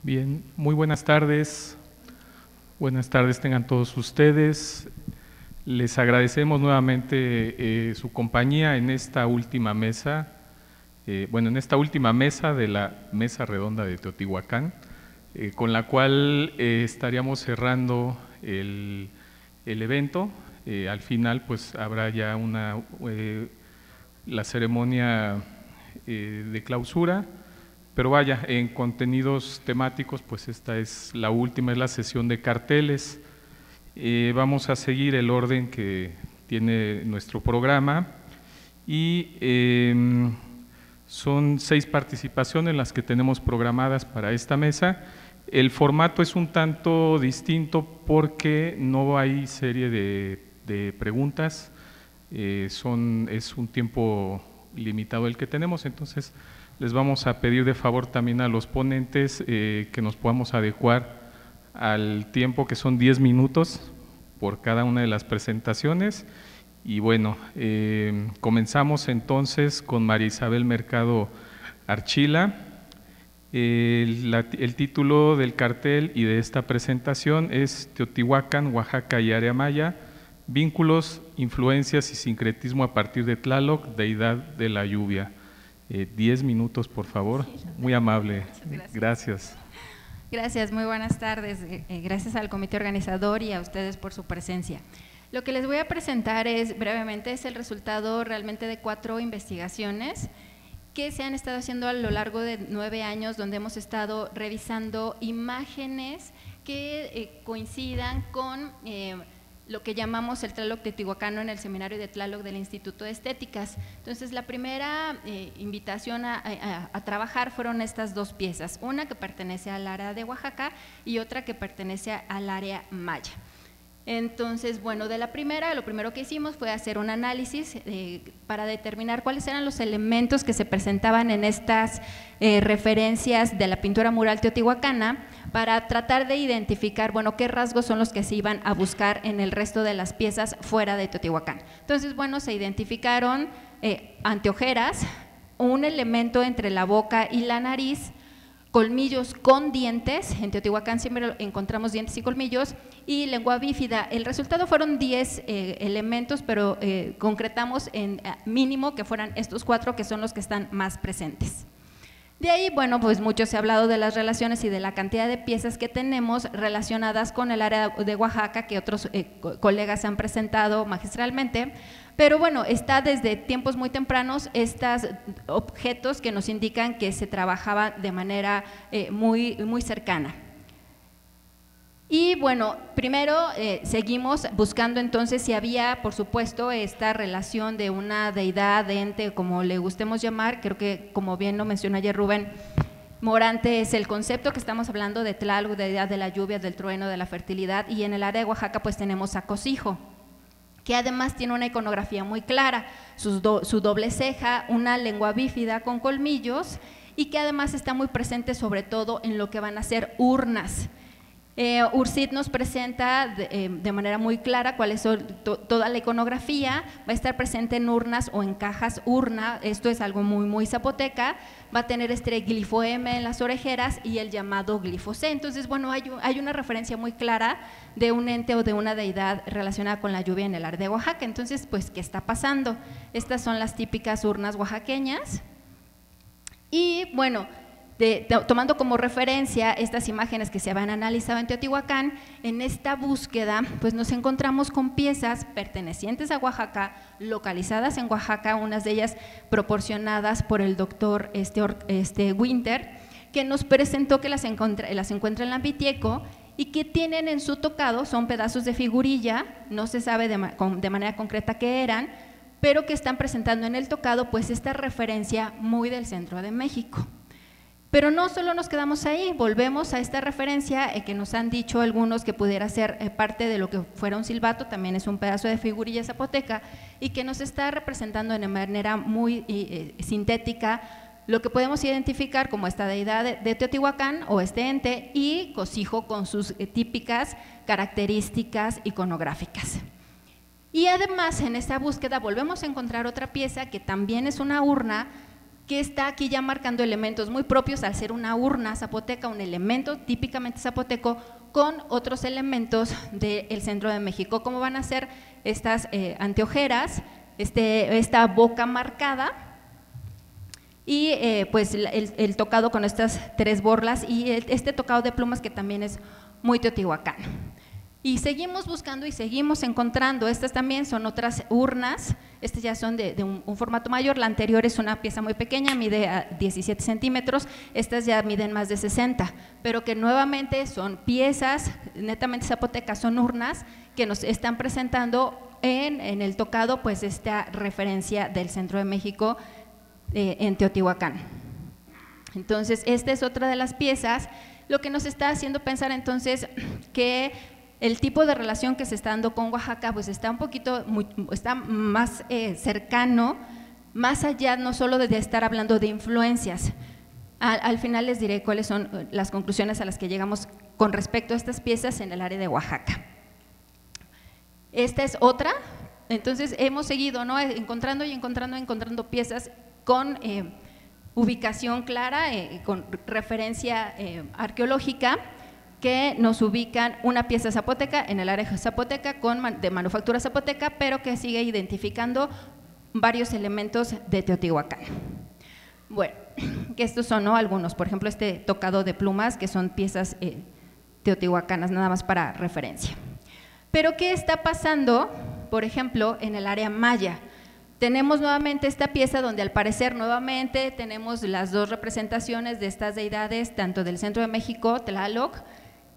Bien, muy buenas tardes. Buenas tardes tengan todos ustedes. Les agradecemos nuevamente su compañía en esta última mesa, en esta última mesa de la Mesa Redonda de Teotihuacán, con la cual estaríamos cerrando el evento. Al final pues habrá ya la ceremonia de clausura. Pero vaya, en contenidos temáticos, pues esta es la última, es la sesión de carteles. Vamos a seguir el orden que tiene nuestro programa y son 6 participaciones las que tenemos programadas para esta mesa. El formato es un tanto distinto porque no hay serie de preguntas, es un tiempo limitado el que tenemos, entonces les vamos a pedir de favor también a los ponentes que nos podamos adecuar al tiempo, que son 10 minutos por cada una de las presentaciones. Y bueno, comenzamos entonces con María Isabel Mercado Archila. El título del cartel y de esta presentación es Teotihuacán, Oaxaca y Área Maya, vínculos, influencias y sincretismo a partir de Tlaloc, deidad de la lluvia. 10 minutos, por favor. Muy amable. Gracias. Gracias, muy buenas tardes. Gracias al comité organizador y a ustedes por su presencia. Lo que les voy a presentar brevemente es el resultado realmente de 4 investigaciones que se han estado haciendo a lo largo de 9 años, donde hemos estado revisando imágenes que coincidan con lo que llamamos el Tlaloc teotihuacano en el seminario de Tlaloc del Instituto de Estéticas. Entonces, la primera invitación a trabajar fueron estas 2 piezas, una que pertenece al área de Oaxaca y otra que pertenece al área maya. Entonces, bueno, de la primera, lo primero que hicimos fue hacer un análisis para determinar cuáles eran los elementos que se presentaban en estas referencias de la pintura mural teotihuacana, para tratar de identificar, bueno, qué rasgos son los que se iban a buscar en el resto de las piezas fuera de Teotihuacán. Entonces, bueno, se identificaron anteojeras, un elemento entre la boca y la nariz, colmillos con dientes, en Teotihuacán siempre encontramos dientes y colmillos, y lengua bífida. El resultado fueron 10 elementos, pero concretamos en mínimo que fueran estos 4 que son los que están más presentes. De ahí, bueno, pues mucho se ha hablado de las relaciones y de la cantidad de piezas que tenemos relacionadas con el área de Oaxaca, que otros colegas han presentado magistralmente, pero bueno, está desde tiempos muy tempranos estos objetos que nos indican que se trabajaba de manera muy cercana. Y bueno, primero seguimos buscando entonces si había, por supuesto, esta relación de una deidad, de ente, como le gustemos llamar. Creo que, como bien lo mencionó ayer Rubén Morante, es el concepto que estamos hablando de Tlaloc, deidad de la lluvia, del trueno, de la fertilidad, y en el área de Oaxaca pues tenemos a Cosijo, que además tiene una iconografía muy clara, su doble ceja, una lengua bífida con colmillos, y que además está muy presente sobre todo en lo que van a ser urnas. Ursit nos presenta de manera muy clara cuál es toda la iconografía, va a estar presente en urnas o en cajas urna, esto es algo muy zapoteca, va a tener este glifo M en las orejeras y el llamado glifo C. Entonces, bueno, hay una referencia muy clara de un ente o de una deidad relacionada con la lluvia en el área de Oaxaca. Entonces, pues, ¿qué está pasando? Estas son las típicas urnas oaxaqueñas y, bueno, tomando como referencia estas imágenes que se habían analizado en Teotihuacán, en esta búsqueda pues nos encontramos con piezas pertenecientes a Oaxaca, localizadas en Oaxaca, unas de ellas proporcionadas por el doctor Winter, que nos presentó que las encuentra en la Ambitieco y que tienen en su tocado, son pedazos de figurilla, no se sabe de manera concreta qué eran, pero que están presentando en el tocado pues esta referencia muy del centro de México. Pero no solo nos quedamos ahí, volvemos a esta referencia que nos han dicho algunos que pudiera ser parte de lo que fuera un silbato, también es un pedazo de figurilla zapoteca y que nos está representando de manera muy sintética lo que podemos identificar como esta deidad de Teotihuacán o este ente y Cosijo con sus típicas características iconográficas. Y además en esta búsqueda volvemos a encontrar otra pieza que también es una urna que está aquí ya marcando elementos muy propios al ser una urna zapoteca, un elemento típicamente zapoteco, con otros elementos del centro de México, como van a ser estas anteojeras, esta boca marcada y pues el tocado con estas 3 borlas y este tocado de plumas que también es muy teotihuacano. Y seguimos buscando y seguimos encontrando, estas también son otras urnas, estas ya son de un formato mayor, la anterior es una pieza muy pequeña, mide a 17 centímetros, estas ya miden más de 60, pero que nuevamente son piezas netamente zapotecas, son urnas que nos están presentando en el tocado pues esta referencia del centro de México en Teotihuacán. Entonces, esta es otra de las piezas, lo que nos está haciendo pensar entonces que el tipo de relación que se está dando con Oaxaca pues está un poquito, está más cercano, más allá no solo de estar hablando de influencias. Al final les diré cuáles son las conclusiones a las que llegamos con respecto a estas piezas en el área de Oaxaca. Esta es otra, entonces hemos seguido, ¿no?, encontrando piezas con ubicación clara, con referencia arqueológica, que nos ubican una pieza zapoteca en el área zapoteca de manufactura zapoteca, pero que sigue identificando varios elementos de Teotihuacán. Bueno, que estos son, ¿no?, algunos, por ejemplo, este tocado de plumas, que son piezas teotihuacanas, nada más para referencia. Pero ¿qué está pasando, por ejemplo, en el área maya? Tenemos nuevamente esta pieza donde al parecer nuevamente tenemos las 2 representaciones de estas deidades, tanto del centro de México, Tlaloc,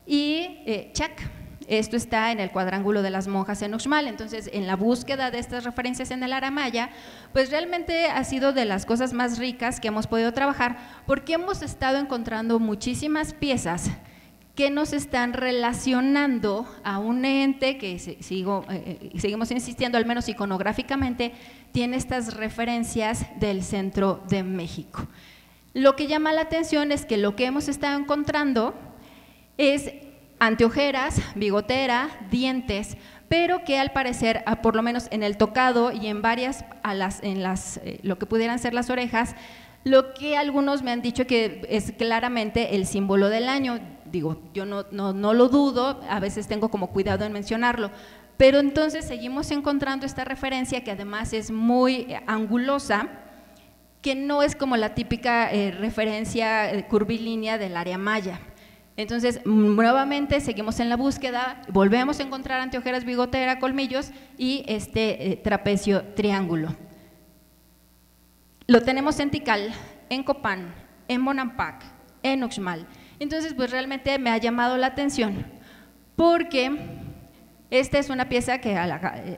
y Chac. Esto está en el cuadrángulo de las monjas en Uxmal. Entonces, en la búsqueda de estas referencias en el área maya, pues realmente ha sido de las cosas más ricas que hemos podido trabajar, porque hemos estado encontrando muchísimas piezas que nos están relacionando a un ente que seguimos insistiendo, al menos iconográficamente, tiene estas referencias del centro de México. Lo que llama la atención es que lo que hemos estado encontrando es anteojeras, bigotera, dientes, pero que al parecer, por lo menos en el tocado y en varias, lo que pudieran ser las orejas, lo que algunos me han dicho que es claramente el símbolo del año. Digo, yo no lo dudo, a veces tengo como cuidado en mencionarlo, pero entonces seguimos encontrando esta referencia que además es muy angulosa, que no es como la típica referencia curvilínea del área maya. Entonces, nuevamente seguimos en la búsqueda, volvemos a encontrar anteojeras, bigotera, colmillos y este trapecio triángulo. Lo tenemos en Tikal, en Copán, en Bonampak, en Uxmal. Entonces, pues realmente me ha llamado la atención porque esta es una pieza que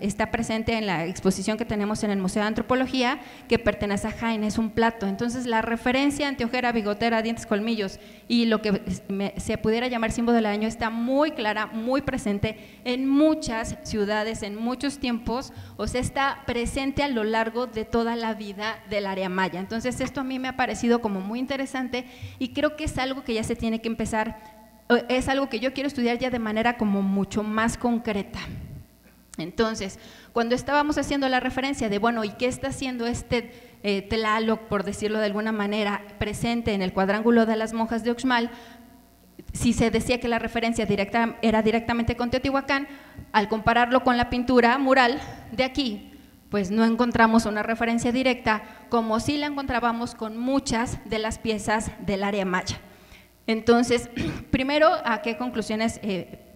está presente en la exposición que tenemos en el Museo de Antropología, que pertenece a Jaén, es un plato. Entonces, la referencia anteojera, bigotera, dientes, colmillos y lo que se pudiera llamar símbolo del año está muy clara, muy presente en muchas ciudades, en muchos tiempos, o sea, está presente a lo largo de toda la vida del área maya. Entonces, esto a mí me ha parecido como muy interesante y creo que es algo que ya se tiene que empezar. Es algo que yo quiero estudiar ya de manera como mucho más concreta. Entonces, cuando estábamos haciendo la referencia de, bueno, ¿y qué está haciendo este Tlaloc, por decirlo de alguna manera, presente en el cuadrángulo de las monjas de Uxmal? Si se decía que la referencia era directamente con Teotihuacán, al compararlo con la pintura mural de aquí, pues no encontramos una referencia directa, como sí la encontrábamos con muchas de las piezas del área maya. Entonces, primero, ¿a qué conclusiones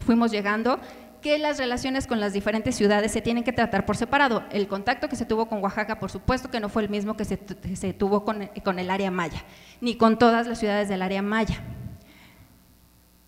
fuimos llegando? Que las relaciones con las diferentes ciudades se tienen que tratar por separado. El contacto que se tuvo con Oaxaca, por supuesto que no fue el mismo que se tuvo con el área maya, ni con todas las ciudades del área maya.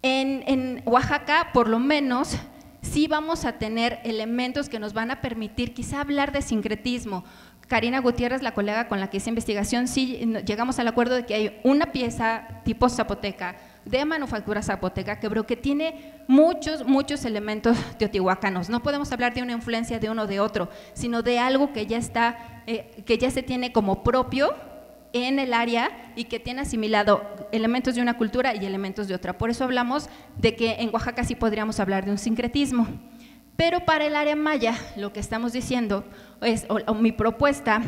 En Oaxaca, por lo menos, sí vamos a tener elementos que nos van a permitir quizá hablar de sincretismo. Karina Gutiérrez, la colega con la que hice investigación, sí llegamos al acuerdo de que hay una pieza tipo zapoteca, de manufactura zapoteca, que tiene muchos elementos teotihuacanos. No podemos hablar de una influencia de uno o de otro, sino de algo que ya se tiene como propio en el área y que tiene asimilado elementos de una cultura y elementos de otra. Por eso hablamos de que en Oaxaca sí podríamos hablar de un sincretismo. Pero para el área maya, lo que estamos diciendo, o mi propuesta,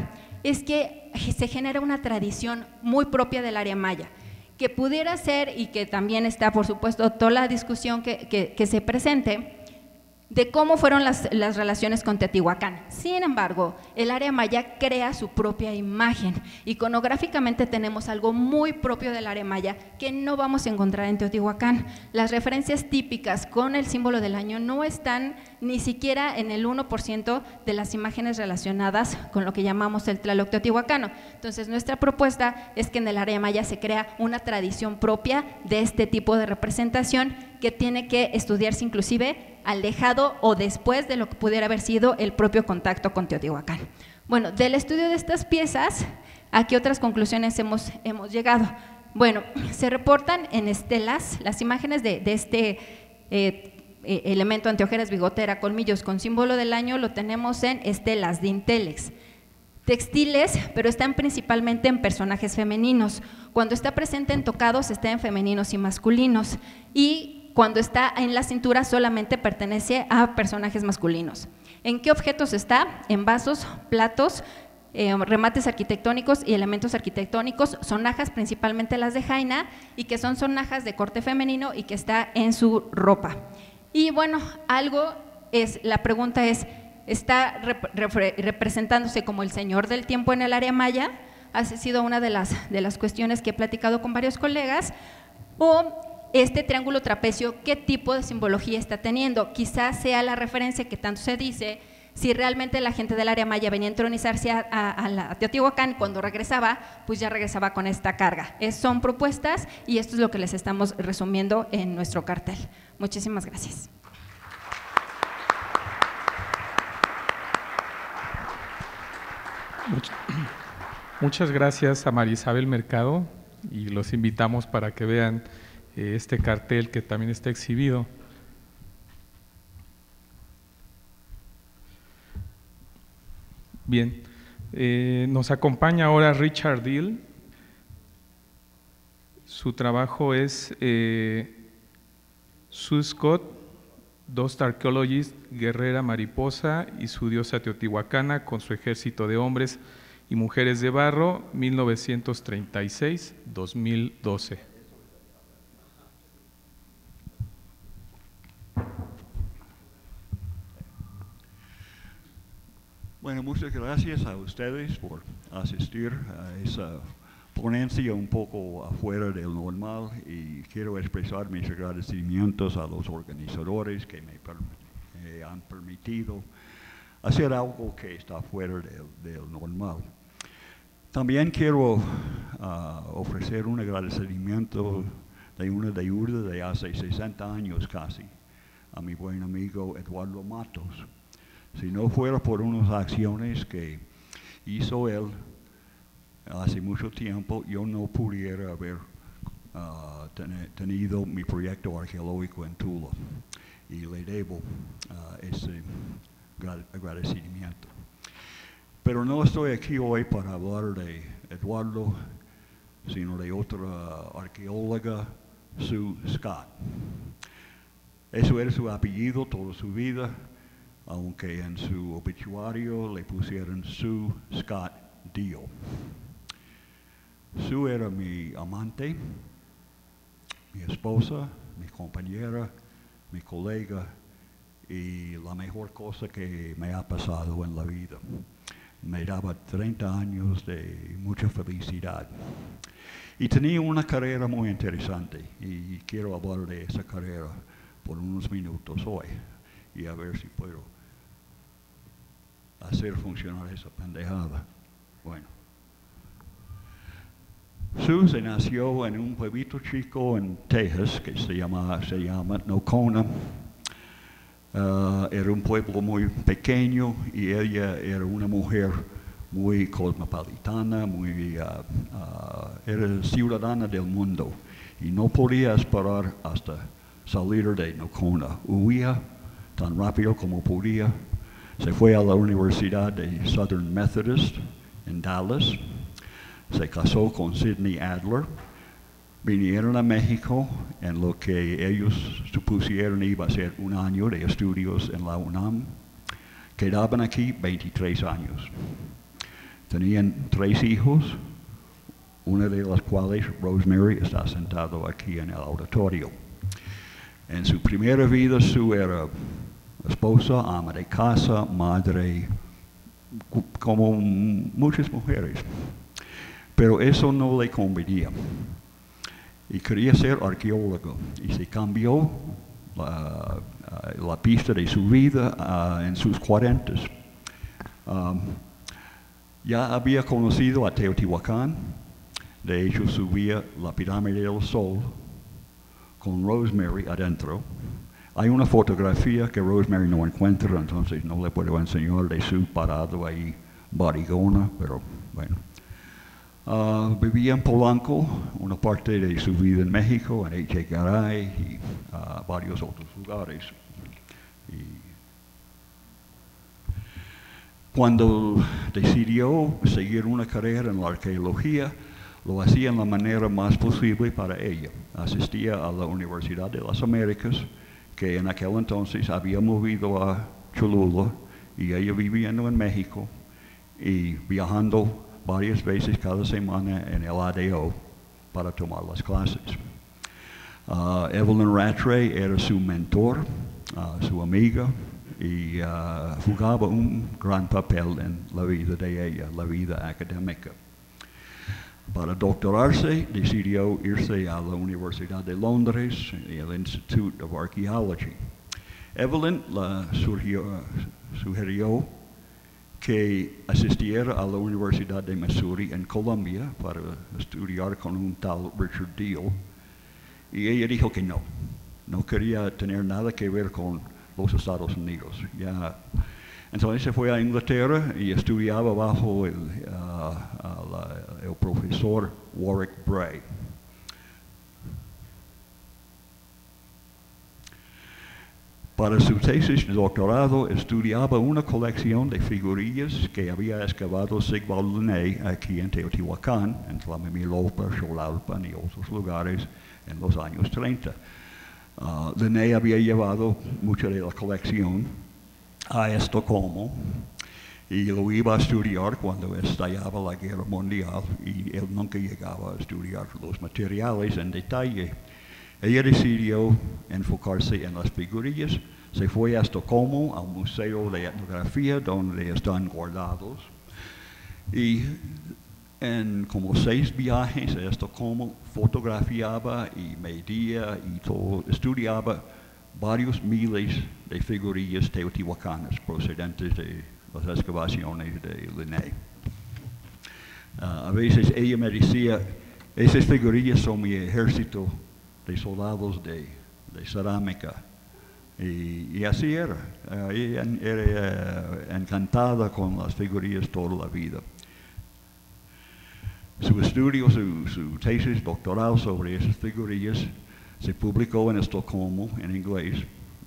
es que se genera una tradición muy propia del área maya, que pudiera ser, y que también está, por supuesto, toda la discusión que se presente, de cómo fueron las relaciones con Teotihuacán. Sin embargo, el área maya crea su propia imagen. Iconográficamente tenemos algo muy propio del área maya que no vamos a encontrar en Teotihuacán. Las referencias típicas con el símbolo del año no están ni siquiera en el 1% de las imágenes relacionadas con lo que llamamos el Tlaloc teotihuacano. Entonces, nuestra propuesta es que en el área maya se crea una tradición propia de este tipo de representación que tiene que estudiarse inclusive alejado o después de lo que pudiera haber sido el propio contacto con Teotihuacán. Bueno, del estudio de estas piezas, ¿a qué otras conclusiones hemos llegado? Bueno, se reportan en estelas las imágenes de este elemento anteojeras, bigotera, colmillos con símbolo del año, lo tenemos en estelas, dinteles. Textiles, pero están principalmente en personajes femeninos. Cuando está presente en tocados, está en femeninos y masculinos. Y cuando está en la cintura solamente pertenece a personajes masculinos. ¿En qué objetos está? En vasos, platos, remates arquitectónicos y elementos arquitectónicos, sonajas, principalmente las de jaina, y que son sonajas de corte femenino y que está en su ropa. Y bueno, la pregunta es, ¿está representándose como el señor del tiempo en el área maya? Ha sido una de las cuestiones que he platicado con varios colegas. O este triángulo trapecio, ¿qué tipo de simbología está teniendo? Quizás sea la referencia que tanto se dice, si realmente la gente del área maya venía a entronizarse a Teotihuacán, cuando regresaba, pues ya regresaba con esta carga. Son propuestas y esto es lo que les estamos resumiendo en nuestro cartel. Muchísimas gracias. Muchas gracias a María Isabel Mercado, y los invitamos para que vean este cartel que también está exhibido. Bien, nos acompaña ahora Richard Dill. Su trabajo es Sue Scott, Dust Archaeologist, Guerrera Mariposa y su diosa teotihuacana con su ejército de hombres y mujeres de barro, 1936-2012. Bueno, muchas gracias a ustedes por asistir a esa ponencia un poco afuera del normal, y quiero expresar mis agradecimientos a los organizadores que me han permitido hacer algo que está fuera del normal. También quiero ofrecer un agradecimiento de una deuda de hace 60 años casi a mi buen amigo Eduardo Matos. Si no fuera por unas acciones que hizo él hace mucho tiempo, yo no pudiera haber tenido mi proyecto arqueológico en Tula, y le debo ese agradecimiento. Pero no estoy aquí hoy para hablar de Eduardo, sino de otra arqueóloga, Sue Scott. Eso era su apellido toda su vida, aunque en su obituario le pusieron Sue Scott Dio. Sue era mi amante, mi esposa, mi compañera, mi colega, y la mejor cosa que me ha pasado en la vida. Me daba 30 años de mucha felicidad. Y tenía una carrera muy interesante, y quiero hablar de esa carrera por unos minutos hoy, y a ver si puedo hacer funcionar esa pendejada. Bueno. Sue nació en un pueblito chico en Texas que se llama Nocona. Era un pueblo muy pequeño, y ella era una mujer muy cosmopolitana, era ciudadana del mundo, y no podía esperar hasta salir de Nocona. Huía tan rápido como podía. Se fue a la Universidad de Southern Methodist en Dallas. Se casó con Sidney Adler. Vinieron a México en lo que ellos supusieron iba a ser un año de estudios en la UNAM. Quedaban aquí 23 años. Tenían 3 hijos, una de las cuales, Rosemary, está sentado aquí en el auditorio. En su primera vida, su era esposa, ama de casa, madre, como muchas mujeres. Pero eso no le convenía. Y quería ser arqueólogo. Y se cambió la pista de su vida en sus 40s. Ya había conocido a Teotihuacán. De hecho, subía la pirámide del Sol con Rosemary adentro. Hay una fotografía que Rosemary no encuentra, entonces no le puedo enseñar de su parado ahí, barrigona, pero bueno. Vivía en Polanco, una parte de su vida en México, en Echegaray y varios otros lugares. Y cuando decidió seguir una carrera en la arqueología, lo hacía en la manera más posible para ella. Asistía a la Universidad de las Américas, que en aquel entonces había movido a Cholula, y ella viviendo en México y viajando varias veces cada semana en el ADO para tomar las clases. Evelyn Rattray era su mentor, su amiga, y jugaba un gran papel en la vida de ella, la vida académica. Para doctorarse, decidió irse a la Universidad de Londres y el Institute of Archaeology. Evelyn sugirió que asistiera a la Universidad de Missouri en Columbia para estudiar con un tal Richard Deal, y ella dijo que no quería tener nada que ver con los Estados Unidos. Entonces se fue a Inglaterra y estudiaba bajo el profesor Warwick Bray. Para su tesis de doctorado estudiaba una colección de figurillas que había excavado Sigvald Linné aquí en Teotihuacán, en Tlamamilolpa, Xolalpan y otros lugares en los años 30. Linné había llevado mucha de la colección a Estocolmo y lo iba a estudiar cuando estallaba la Guerra Mundial, y él nunca llegaba a estudiar los materiales en detalle. Ella decidió enfocarse en las figurillas, se fue a Estocolmo, al Museo de Etnografía, donde están guardados, y en como 6 viajes a Estocolmo fotografiaba y medía y todo, estudiaba varios miles de figurillas teotihuacanas procedentes de las excavaciones de Linné. A veces ella me decía, esas figurillas son mi ejército de soldados de cerámica. Y así era. Ella era encantada con las figurillas toda la vida. Su estudio, su tesis doctoral sobre esas figurillas se publicó en Estocolmo, en inglés,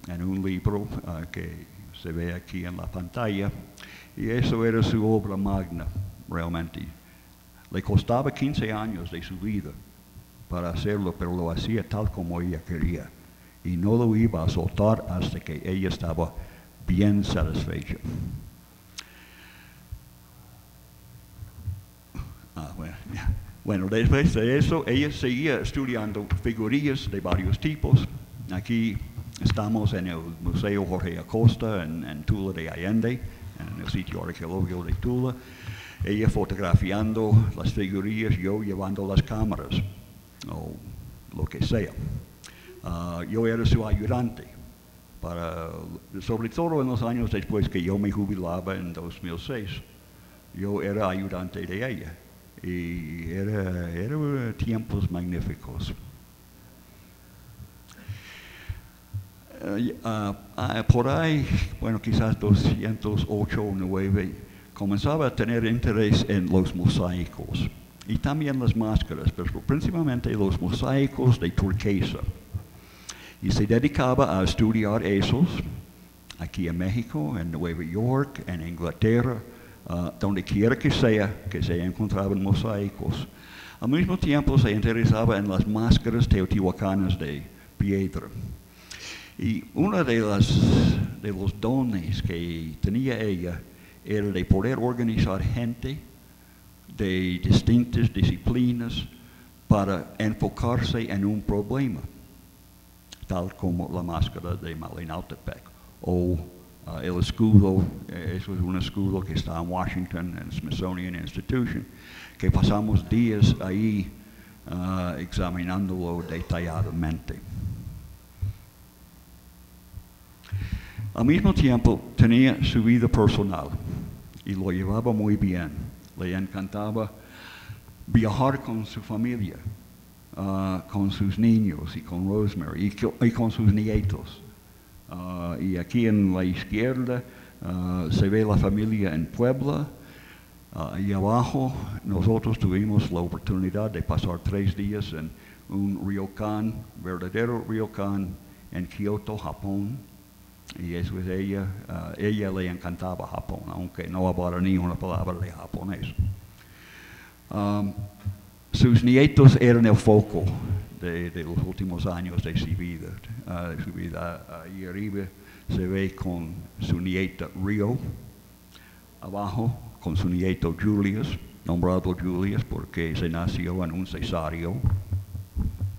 en un libro que se ve aquí en la pantalla, y eso era su obra magna, realmente. Le costaba 15 años de su vida para hacerlo, pero lo hacía tal como ella quería, y no lo iba a soltar hasta que ella estaba bien satisfecha. Bueno, después de eso, ella seguía estudiando figurillas de varios tipos. Aquí estamos en el Museo Jorge Acosta, en Tula de Allende, en el sitio arqueológico de Tula. Ella fotografiando las figurillas, yo llevando las cámaras, o lo que sea. Yo era su ayudante, sobre todo en los años después que yo me jubilaba en 2006. Yo era ayudante de ella. Y eran tiempos magníficos. Por ahí, bueno, quizás 208 o 9, comenzaba a tener interés en los mosaicos y también las máscaras, pero principalmente los mosaicos de turquesa. Y se dedicaba a estudiar esos aquí en México, en Nueva York, en Inglaterra, donde quiera que se encontraban mosaicos. Al mismo tiempo se interesaba en las máscaras teotihuacanas de piedra. Y uno de los dones que tenía ella era de poder organizar gente de distintas disciplinas para enfocarse en un problema, tal como la máscara de Malinaltepec o el escudo. Eso es un escudo que está en Washington, en Smithsonian Institution, que pasamos días ahí examinándolo detalladamente. Al mismo tiempo tenía su vida personal y lo llevaba muy bien. Le encantaba viajar con su familia, con sus niños y con Rosemary y con sus nietos. Y aquí en la izquierda se ve la familia en Puebla. Y abajo nosotros tuvimos la oportunidad de pasar 3 días en un ryokan, verdadero ryokan, en Kioto, Japón. Y eso es ella. Ella le encantaba Japón, aunque no hablara ni una palabra de japonés. Sus nietos eran el foco de los últimos años de su vida. Ahí arriba se ve con su nieta Rio, abajo con su nieto Julius, nombrado Julius porque se nació en un cesáreo.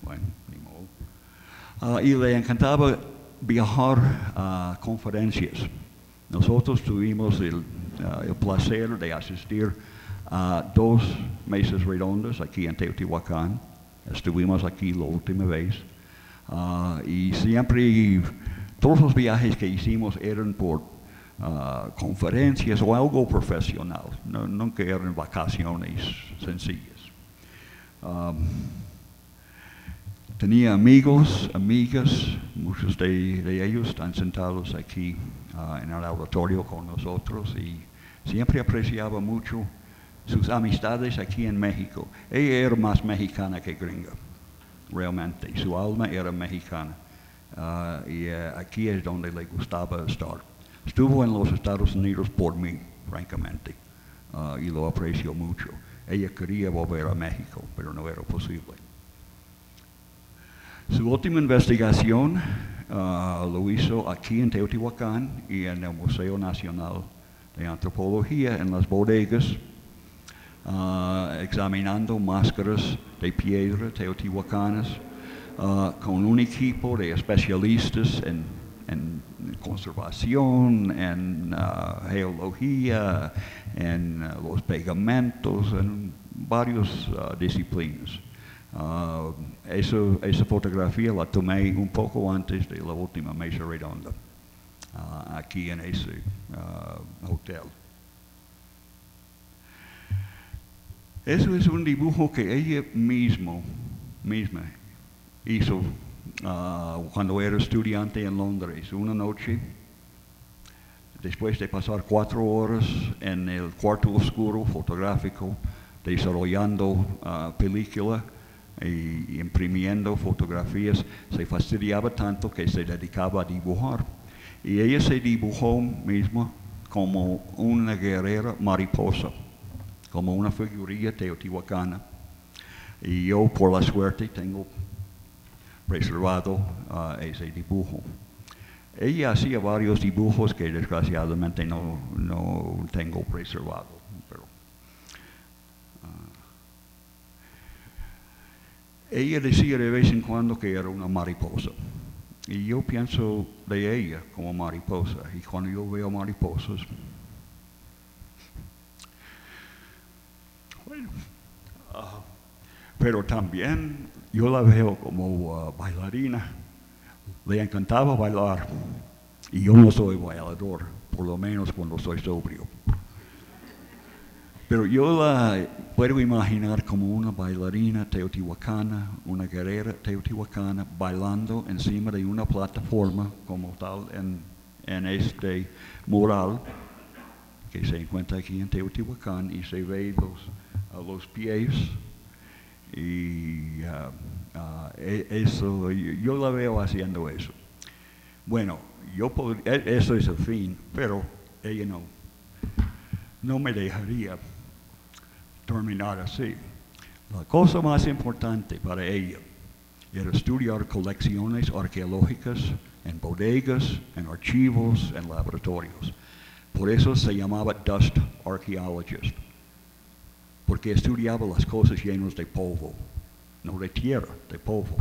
Bueno, ni modo. Y le encantaba viajar a conferencias. Nosotros tuvimos el placer de asistir a 2 mesas redondas aquí en Teotihuacán. Estuvimos aquí la última vez. Y siempre, todos los viajes que hicimos eran por conferencias o algo profesional. Nunca eran vacaciones sencillas. Tenía amigos, amigas, muchos de ellos están sentados aquí en el auditorio con nosotros, y siempre apreciaba mucho sus amistades aquí en México. Ella era más mexicana que gringa, realmente. Su alma era mexicana. Y aquí es donde le gustaba estar. Estuvo en los Estados Unidos por mí, francamente, y lo aprecio mucho. Ella quería volver a México, pero no era posible. Su última investigación lo hizo aquí en Teotihuacán y en el Museo Nacional de Antropología, en las bodegas, examinando máscaras de piedra teotihuacanas con un equipo de especialistas en conservación, en geología, en los pegamentos, en varias disciplinas. Esa fotografía la tomé un poco antes de la última mesa redonda, aquí en ese hotel. Eso es un dibujo que ella misma hizo cuando era estudiante en Londres. Una noche, después de pasar 4 horas en el cuarto oscuro fotográfico, desarrollando película y imprimiendo fotografías, se fastidiaba tanto que se dedicaba a dibujar. Y ella se dibujó misma como una guerrera mariposa, como una figurilla teotihuacana. Y yo, por la suerte, tengo preservado ese dibujo. Ella hacía varios dibujos que desgraciadamente no tengo preservado. Ella decía de vez en cuando que era una mariposa. Y yo pienso de ella como mariposa. Y cuando yo veo mariposas, bueno, pero también yo la veo como bailarina. Le encantaba bailar. Y yo no soy bailador, por lo menos cuando soy sobrio. Pero yo la puedo imaginar como una bailarina teotihuacana, una guerrera teotihuacana, bailando encima de una plataforma como tal en este mural que se encuentra aquí en Teotihuacán, y se ve los pies. Y eso, yo la veo haciendo eso. Bueno, eso es el fin, pero ella no me dejaría terminar así. La cosa más importante para ella era estudiar colecciones arqueológicas en bodegas, en archivos, en laboratorios. Por eso se llamaba Dust Archaeologist, porque estudiaba las cosas llenas de polvo, no de tierra, de polvo.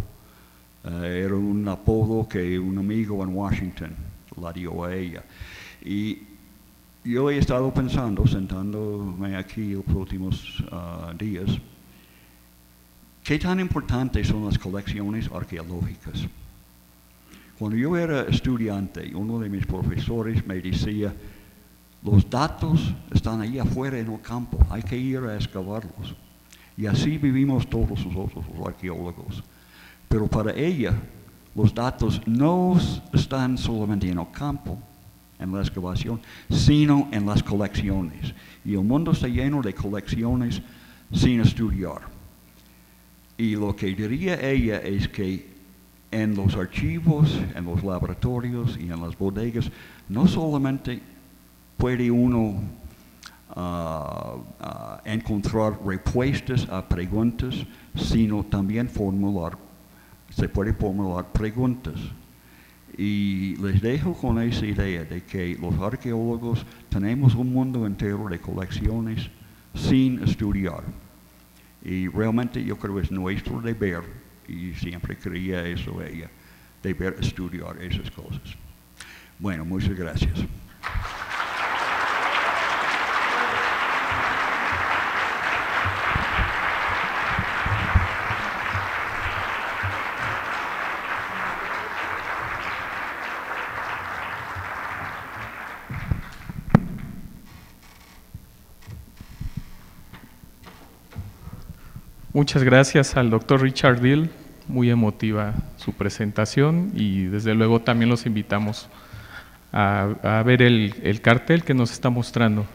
Era un apodo que un amigo en Washington la dio a ella. Y yo he estado pensando, sentándome aquí los últimos días, ¿qué tan importantes son las colecciones arqueológicas? Cuando yo era estudiante, uno de mis profesores me decía, los datos están ahí afuera en el campo, hay que ir a excavarlos. Y así vivimos todos nosotros, los arqueólogos. Pero para ella, los datos no están solamente en el campo, en la excavación, sino en las colecciones. Y el mundo está lleno de colecciones sin estudiar. Y lo que diría ella es que en los archivos, en los laboratorios y en las bodegas, no solamente puede uno encontrar respuestas a preguntas, sino también se puede formular preguntas. Y les dejo con esa idea de que los arqueólogos tenemos un mundo entero de colecciones sin estudiar. Y realmente yo creo que es nuestro deber, y siempre creía eso ella, deber estudiar esas cosas. Bueno, muchas gracias. Muchas gracias al doctor Richard Dill, muy emotiva su presentación y desde luego también los invitamos a ver el cartel que nos está mostrando.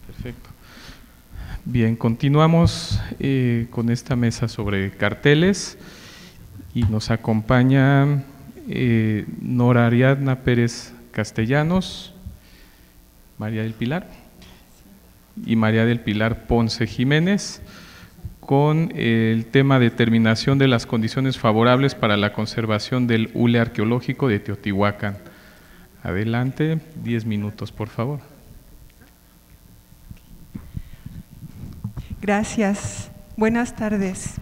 Perfecto. Bien, continuamos con esta mesa sobre carteles y nos acompaña Nora Ariadna Pérez Castellanos, María del Pilar y María del Pilar Ponce Jiménez con el tema determinación de las condiciones favorables para la conservación del hule arqueológico de Teotihuacán. Adelante, 10 minutos, por favor. Gracias. Buenas tardes.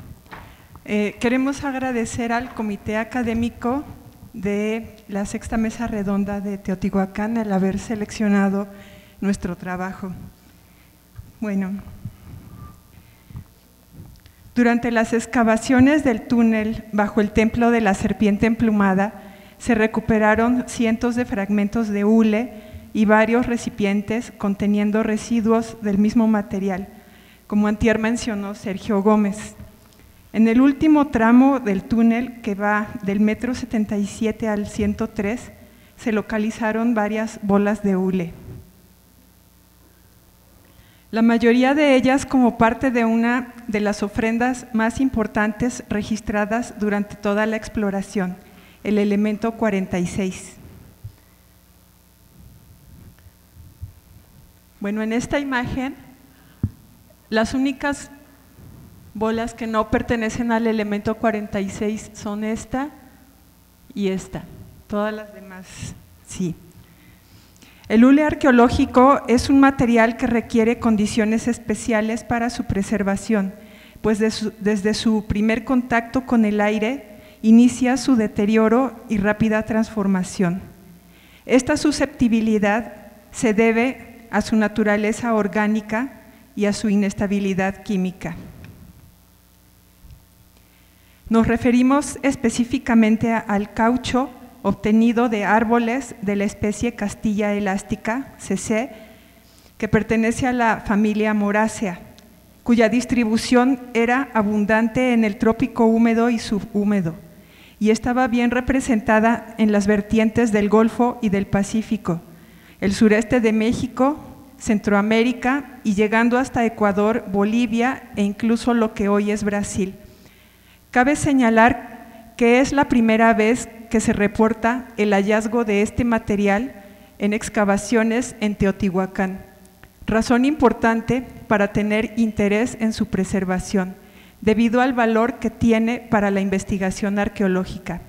Queremos agradecer al Comité Académico de la Sexta Mesa Redonda de Teotihuacán al haber seleccionado nuestro trabajo. Bueno, durante las excavaciones del túnel bajo el templo de la Serpiente Emplumada se recuperaron cientos de fragmentos de hule y varios recipientes conteniendo residuos del mismo material, como antier mencionó Sergio Gómez. En el último tramo del túnel, que va del metro 77 al 103, se localizaron varias bolas de hule. La mayoría de ellas como parte de una de las ofrendas más importantes registradas durante toda la exploración, el elemento 46. Bueno, en esta imagen, las únicas bolas que no pertenecen al elemento 46 son esta y esta, todas las demás sí. El hule arqueológico es un material que requiere condiciones especiales para su preservación, pues desde su primer contacto con el aire inicia su deterioro y rápida transformación. Esta susceptibilidad se debe a su naturaleza orgánica y a su inestabilidad química. Nos referimos específicamente al caucho obtenido de árboles de la especie Castilla elástica, CC, que pertenece a la familia Moraceae, cuya distribución era abundante en el trópico húmedo y subhúmedo, y estaba bien representada en las vertientes del Golfo y del Pacífico, el sureste de México, Centroamérica y llegando hasta Ecuador, Bolivia e incluso lo que hoy es Brasil. Cabe señalar que es la primera vez que se reporta el hallazgo de este material en excavaciones en Teotihuacán, razón importante para tener interés en su preservación, debido al valor que tiene para la investigación arqueológica.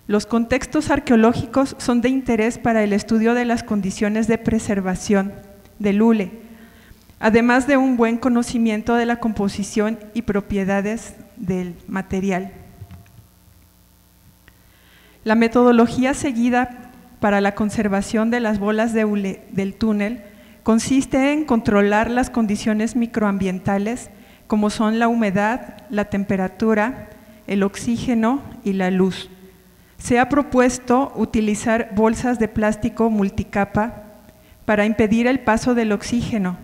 Los contextos arqueológicos son de interés para el estudio de las condiciones de preservación del hule, además de un buen conocimiento de la composición y propiedades del material. La metodología seguida para la conservación de las bolas de hule del túnel consiste en controlar las condiciones microambientales como son la humedad, la temperatura, el oxígeno y la luz. Se ha propuesto utilizar bolsas de plástico multicapa para impedir el paso del oxígeno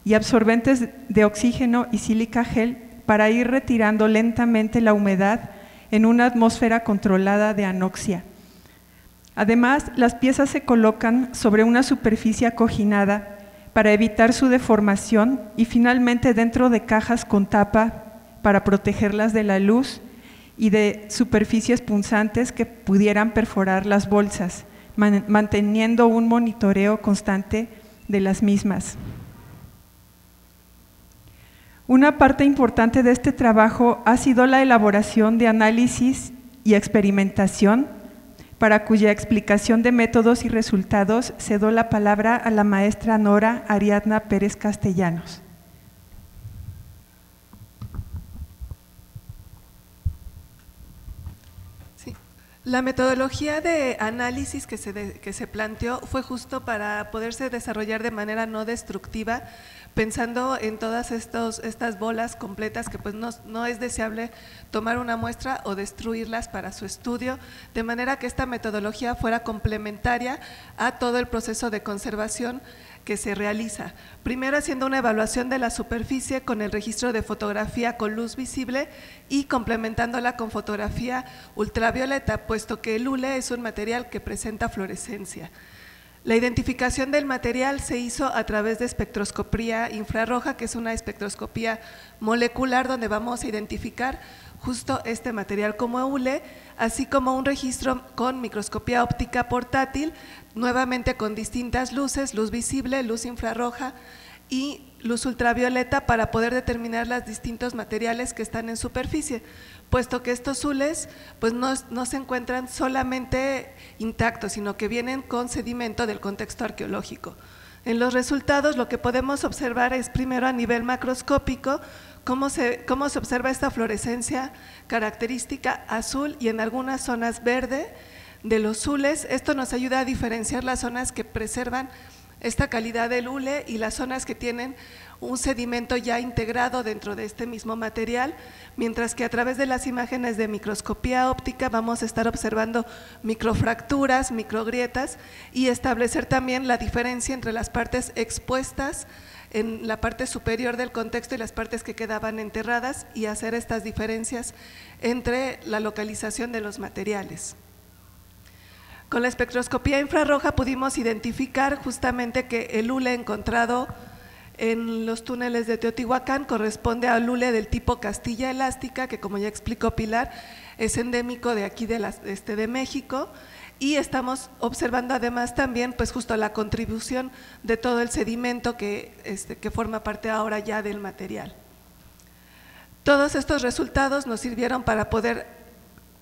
y absorbentes de oxígeno y sílica gel para ir retirando lentamente la humedad en una atmósfera controlada de anoxia. Además, las piezas se colocan sobre una superficie acoginada para evitar su deformación y finalmente dentro de cajas con tapa para protegerlas de la luz y de superficies punzantes que pudieran perforar las bolsas, manteniendo un monitoreo constante de las mismas. Una parte importante de este trabajo ha sido la elaboración de análisis y experimentación, para cuya explicación de métodos y resultados cedo la palabra a la maestra Nora Ariadna Pérez Castellanos. Sí. La metodología de análisis que se planteó fue justo para poderse desarrollar de manera no destructiva, pensando en todas estas bolas completas que pues no es deseable tomar una muestra o destruirlas para su estudio, de manera que esta metodología fuera complementaria a todo el proceso de conservación que se realiza. Primero haciendo una evaluación de la superficie con el registro de fotografía con luz visible y complementándola con fotografía ultravioleta, puesto que el hule es un material que presenta fluorescencia. La identificación del material se hizo a través de espectroscopía infrarroja, que es una espectroscopía molecular donde vamos a identificar justo este material como hule, así como un registro con microscopía óptica portátil, nuevamente con distintas luces, luz visible, luz infrarroja y luz ultravioleta para poder determinar los distintos materiales que están en superficie, puesto que estos hules pues no se encuentran solamente intactos, sino que vienen con sedimento del contexto arqueológico. En los resultados lo que podemos observar es primero a nivel macroscópico cómo se observa esta fluorescencia característica azul y en algunas zonas verde de los hules. Esto nos ayuda a diferenciar las zonas que preservan esta calidad del hule y las zonas que tienen un sedimento ya integrado dentro de este mismo material, mientras que a través de las imágenes de microscopía óptica vamos a estar observando microfracturas, microgrietas y establecer también la diferencia entre las partes expuestas en la parte superior del contexto y las partes que quedaban enterradas y hacer estas diferencias entre la localización de los materiales. Con la espectroscopía infrarroja pudimos identificar justamente que el hule encontrado en los túneles de Teotihuacán corresponde al hule del tipo Castilla elástica, que como ya explicó Pilar, es endémico de aquí de México, y estamos observando además también pues justo la contribución de todo el sedimento que forma parte ahora ya del material. Todos estos resultados nos sirvieron para poder,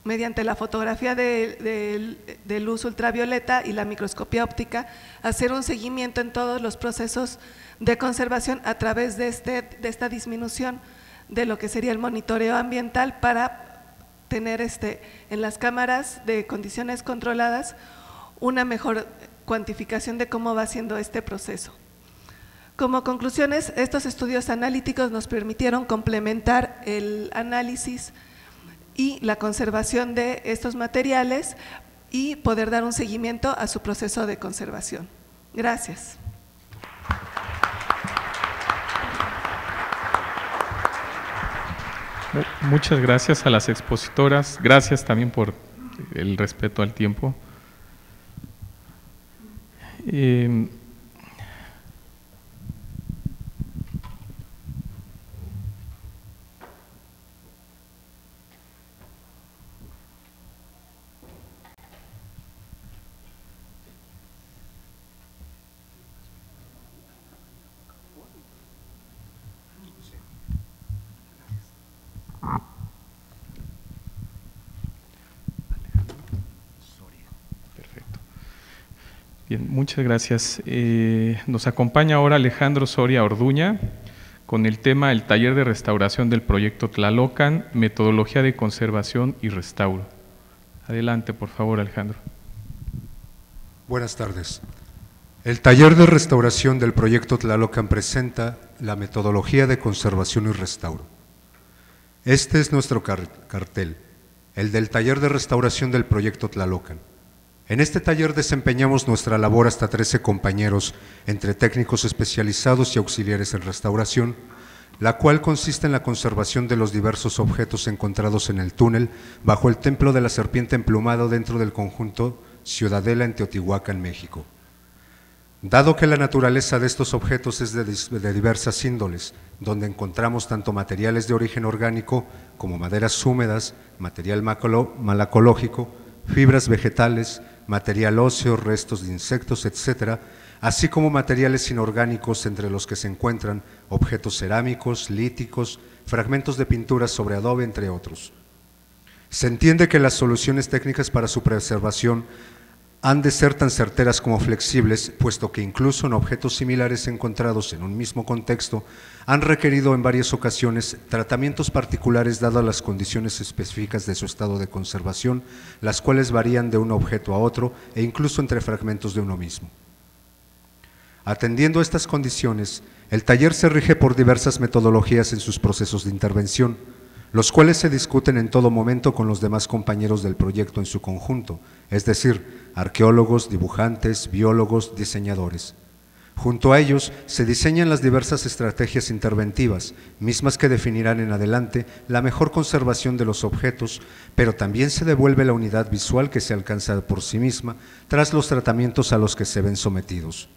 mediante la fotografía de luz ultravioleta y la microscopía óptica, hacer un seguimiento en todos los procesos de conservación a través de esta disminución de lo que sería el monitoreo ambiental para tener en las cámaras de condiciones controladas una mejor cuantificación de cómo va siendo este proceso. Como conclusiones, estos estudios analíticos nos permitieron complementar el análisis y la conservación de estos materiales y poder dar un seguimiento a su proceso de conservación. Gracias. Muchas gracias a las expositoras, gracias también por el respeto al tiempo. Bien, muchas gracias. Nos acompaña ahora Alejandro Soria Orduña con el tema El taller de restauración del proyecto Tlalocan, metodología de conservación y restauro. Adelante, por favor, Alejandro. Buenas tardes. El taller de restauración del proyecto Tlalocan presenta la metodología de conservación y restauro. Este es nuestro cartel, el del taller de restauración del proyecto Tlalocan. En este taller desempeñamos nuestra labor hasta 13 compañeros, entre técnicos especializados y auxiliares en restauración, la cual consiste en la conservación de los diversos objetos encontrados en el túnel bajo el templo de la serpiente emplumado dentro del conjunto Ciudadela en Teotihuacán, México. Dado que la naturaleza de estos objetos es de diversas índoles, donde encontramos tanto materiales de origen orgánico como maderas húmedas, material malacológico, fibras vegetales, material óseo, restos de insectos, etcétera, así como materiales inorgánicos entre los que se encuentran objetos cerámicos, líticos, fragmentos de pinturas sobre adobe, entre otros. Se entiende que las soluciones técnicas para su preservación han de ser tan certeras como flexibles, puesto que incluso en objetos similares encontrados en un mismo contexto han requerido en varias ocasiones tratamientos particulares dadas las condiciones específicas de su estado de conservación, las cuales varían de un objeto a otro e incluso entre fragmentos de uno mismo. Atendiendo a estas condiciones, el taller se rige por diversas metodologías en sus procesos de intervención, los cuales se discuten en todo momento con los demás compañeros del proyecto en su conjunto, es decir, arqueólogos, dibujantes, biólogos, diseñadores. Junto a ellos se diseñan las diversas estrategias interventivas, mismas que definirán en adelante la mejor conservación de los objetos, pero también se devuelve la unidad visual que se alcanza por sí misma tras los tratamientos a los que se ven sometidos.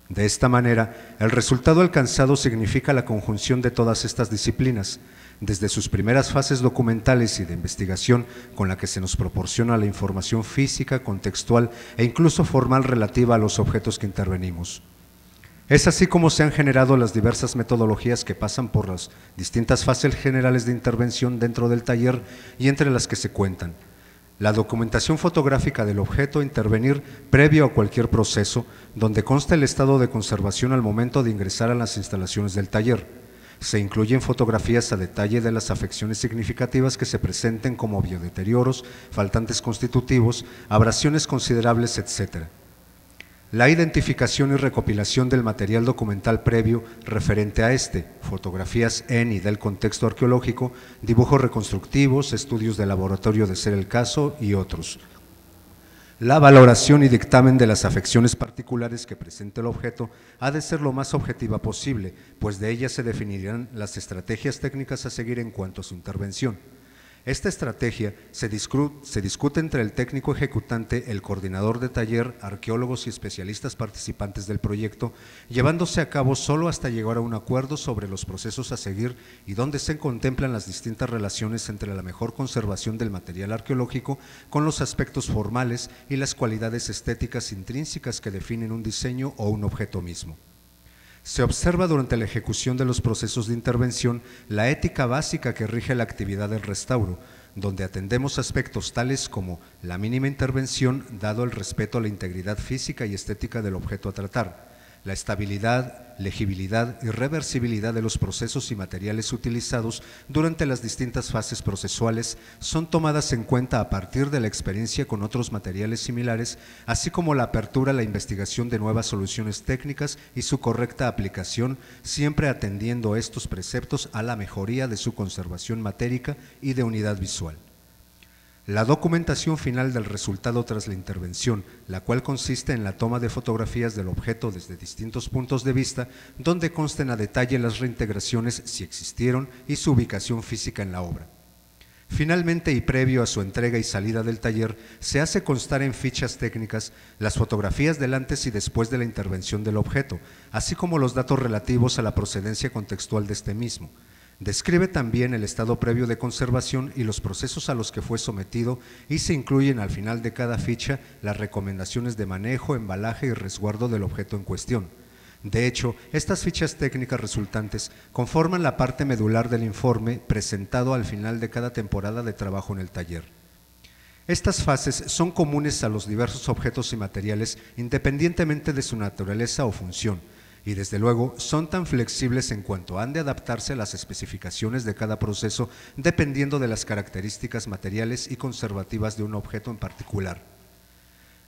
De esta manera, el resultado alcanzado significa la conjunción de todas estas disciplinas, desde sus primeras fases documentales y de investigación con la que se nos proporciona la información física, contextual e incluso formal relativa a los objetos que intervenimos. Es así como se han generado las diversas metodologías que pasan por las distintas fases generales de intervención dentro del taller y entre las que se cuentan la documentación fotográfica del objeto a intervenir previo a cualquier proceso, donde consta el estado de conservación al momento de ingresar a las instalaciones del taller. Se incluyen fotografías a detalle de las afecciones significativas que se presenten como biodeterioros, faltantes constitutivos, abrasiones considerables, etc. La identificación y recopilación del material documental previo referente a fotografías en y del contexto arqueológico, dibujos reconstructivos, estudios de laboratorio de ser el caso y otros. La valoración y dictamen de las afecciones particulares que presente el objeto ha de ser lo más objetiva posible, pues de ellas se definirán las estrategias técnicas a seguir en cuanto a su intervención. Esta estrategia se discute entre el técnico ejecutante, el coordinador de taller, arqueólogos y especialistas participantes del proyecto, llevándose a cabo solo hasta llegar a un acuerdo sobre los procesos a seguir y donde se contemplan las distintas relaciones entre la mejor conservación del material arqueológico con los aspectos formales y las cualidades estéticas intrínsecas que definen un diseño o un objeto mismo. Se observa durante la ejecución de los procesos de intervención la ética básica que rige la actividad del restauro, donde atendemos aspectos tales como la mínima intervención dado el respeto a la integridad física y estética del objeto a tratar, la estabilidad, legibilidad y reversibilidad de los procesos y materiales utilizados durante las distintas fases procesuales son tomadas en cuenta a partir de la experiencia con otros materiales similares, así como la apertura a la investigación de nuevas soluciones técnicas y su correcta aplicación, siempre atendiendo estos preceptos a la mejoría de su conservación matérica y de unidad visual. La documentación final del resultado tras la intervención, la cual consiste en la toma de fotografías del objeto desde distintos puntos de vista, donde consten a detalle las reintegraciones, si existieron, y su ubicación física en la obra. Finalmente, y previo a su entrega y salida del taller, se hace constar en fichas técnicas las fotografías del antes y después de la intervención del objeto, así como los datos relativos a la procedencia contextual de este mismo. Describe también el estado previo de conservación y los procesos a los que fue sometido y se incluyen al final de cada ficha las recomendaciones de manejo, embalaje y resguardo del objeto en cuestión. De hecho, estas fichas técnicas resultantes conforman la parte medular del informe presentado al final de cada temporada de trabajo en el taller. Estas fases son comunes a los diversos objetos y materiales independientemente de su naturaleza o función, y desde luego son tan flexibles en cuanto han de adaptarse a las especificaciones de cada proceso dependiendo de las características materiales y conservativas de un objeto en particular.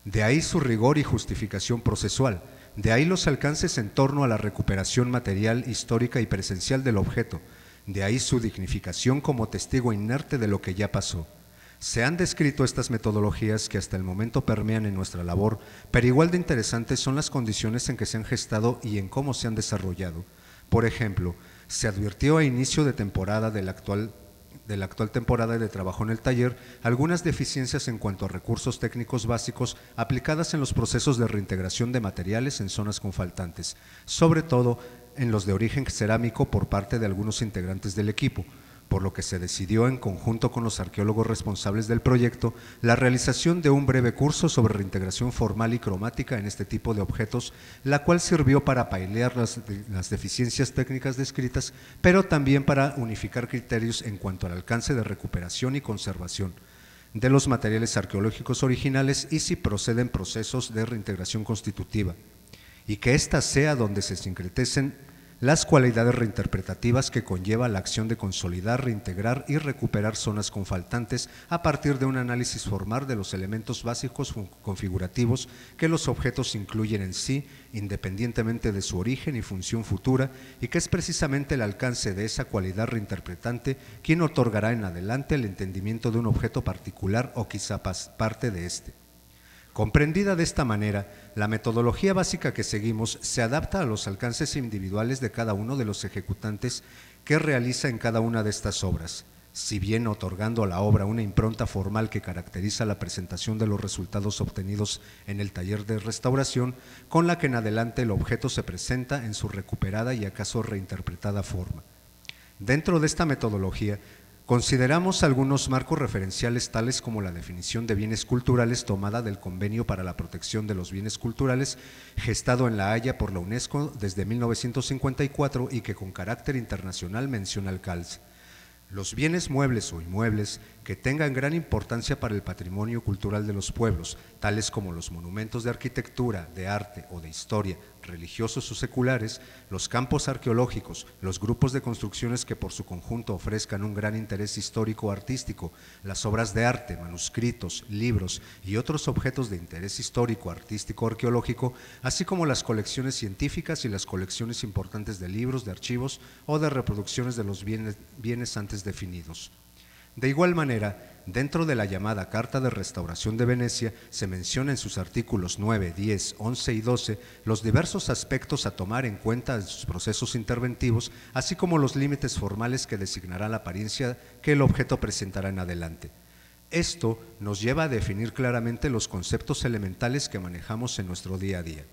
De ahí su rigor y justificación procesual, de ahí los alcances en torno a la recuperación material, histórica y presencial del objeto, de ahí su dignificación como testigo inerte de lo que ya pasó. Se han descrito estas metodologías que hasta el momento permean en nuestra labor, pero igual de interesantes son las condiciones en que se han gestado y en cómo se han desarrollado. Por ejemplo, se advirtió a inicio de temporada de la actual temporada de trabajo en el taller algunas deficiencias en cuanto a recursos técnicos básicos aplicadas en los procesos de reintegración de materiales en zonas confaltantes, sobre todo en los de origen cerámico por parte de algunos integrantes del equipo, por lo que se decidió en conjunto con los arqueólogos responsables del proyecto la realización de un breve curso sobre reintegración formal y cromática en este tipo de objetos, la cual sirvió para paliar las deficiencias técnicas descritas, pero también para unificar criterios en cuanto al alcance de recuperación y conservación de los materiales arqueológicos originales y si proceden procesos de reintegración constitutiva, y que ésta sea donde se sincreticen las cualidades reinterpretativas que conlleva la acción de consolidar, reintegrar y recuperar zonas confaltantes a partir de un análisis formal de los elementos básicos configurativos que los objetos incluyen en sí, independientemente de su origen y función futura, y que es precisamente el alcance de esa cualidad reinterpretante quien otorgará en adelante el entendimiento de un objeto particular o quizá parte de éste. Comprendida de esta manera, la metodología básica que seguimos se adapta a los alcances individuales de cada uno de los ejecutantes que realiza en cada una de estas obras, si bien otorgando a la obra una impronta formal que caracteriza la presentación de los resultados obtenidos en el taller de restauración, con la que en adelante el objeto se presenta en su recuperada y acaso reinterpretada forma. Dentro de esta metodología, consideramos algunos marcos referenciales tales como la definición de bienes culturales tomada del Convenio para la Protección de los Bienes Culturales, gestado en La Haya por la UNESCO desde 1954 y que con carácter internacional menciona el CALS. Los bienes muebles o inmuebles que tengan gran importancia para el patrimonio cultural de los pueblos, tales como los monumentos de arquitectura, de arte o de historia, religiosos o seculares, los campos arqueológicos, los grupos de construcciones que por su conjunto ofrezcan un gran interés histórico o artístico, las obras de arte, manuscritos, libros y otros objetos de interés histórico, artístico o arqueológico, así como las colecciones científicas y las colecciones importantes de libros, de archivos o de reproducciones de los bienes antes definidos. De igual manera, dentro de la llamada Carta de Restauración de Venecia, se menciona en sus artículos 9, 10, 11 y 12 los diversos aspectos a tomar en cuenta en sus procesos interventivos, así como los límites formales que designarán la apariencia que el objeto presentará en adelante. Esto nos lleva a definir claramente los conceptos elementales que manejamos en nuestro día a día.